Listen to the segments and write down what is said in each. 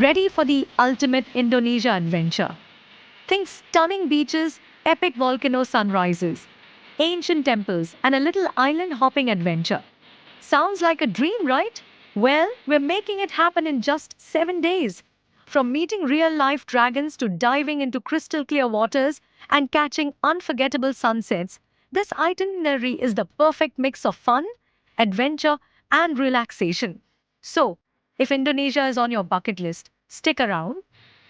Ready for the ultimate Indonesia adventure. Think stunning beaches, epic volcano sunrises, ancient temples, and a little island hopping adventure. Sounds like a dream, right? Well, we're making it happen in just 7 days. From meeting real life dragons to diving into crystal clear waters and catching unforgettable sunsets, this itinerary is the perfect mix of fun, adventure, and relaxation. So, if Indonesia is on your bucket list, stick around.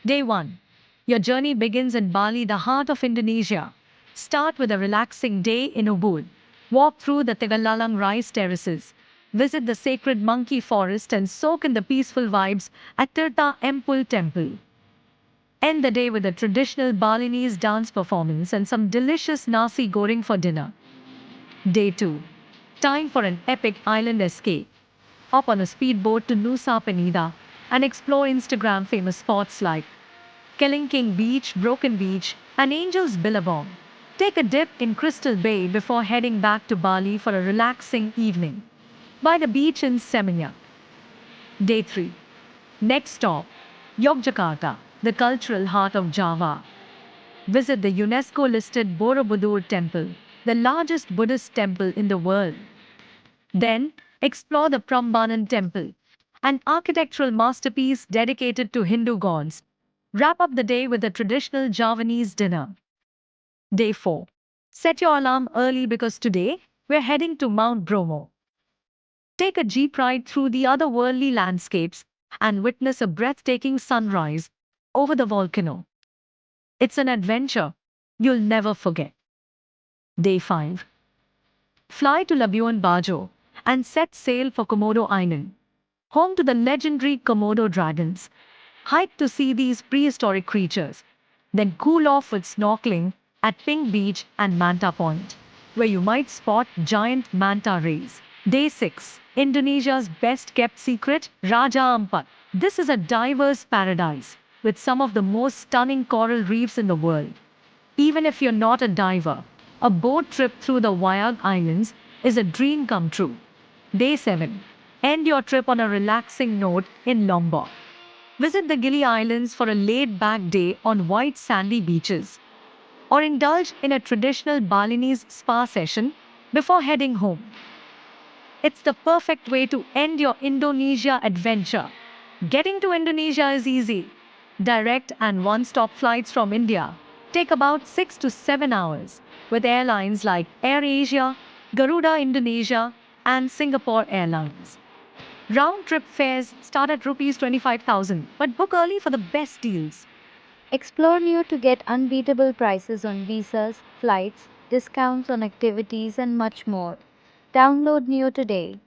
Day 1. Your journey begins in Bali, the heart of Indonesia. Start with a relaxing day in Ubud. Walk through the Tegalalang rice terraces. Visit the sacred monkey forest and soak in the peaceful vibes at Tirta Empul Temple. End the day with a traditional Balinese dance performance and some delicious nasi goreng for dinner. Day 2. Time for an epic island escape. Hop on a speedboat to Nusa Penida and explore Instagram famous spots like Kelingking Beach, Broken Beach, and Angel's Billabong. Take a dip in Crystal Bay before heading back to Bali for a relaxing evening. By the beach in Seminyak. Day 3. Next stop, Yogyakarta, the cultural heart of Java. Visit the UNESCO listed Borobudur Temple, the largest Buddhist temple in the world. Then, explore the Prambanan Temple, an architectural masterpiece dedicated to Hindu gods. Wrap up the day with a traditional Javanese dinner. Day 4. Set your alarm early because today we're heading to Mount Bromo. Take a jeep ride through the otherworldly landscapes and witness a breathtaking sunrise over the volcano. It's an adventure you'll never forget. Day 5. Fly to Labuan Bajo and set sail for Komodo Island, home to the legendary Komodo dragons. Hike to see these prehistoric creatures, then cool off with snorkeling at Pink Beach and Manta Point, where you might spot giant manta rays. Day 6. Indonesia's best kept secret, Raja Ampat. This is a diverse paradise with some of the most stunning coral reefs in the world. Even if you're not a diver, a boat trip through the Wayag Islands is a dream come true. Day 7. End your trip on a relaxing note in Lombok. Visit the Gili Islands for a laid back day on white sandy beaches, or indulge in a traditional Balinese spa session before heading home. It's the perfect way to end your Indonesia adventure. Getting to Indonesia is easy. Direct and one stop flights from India take about 6 to 7 hours with airlines like AirAsia, Garuda Indonesia, and Singapore Airlines. Round trip fares start at rupees 25,000, but book early for the best deals. Explore Neo to get unbeatable prices on visas, flights, discounts on activities, and much more. Download Neo today.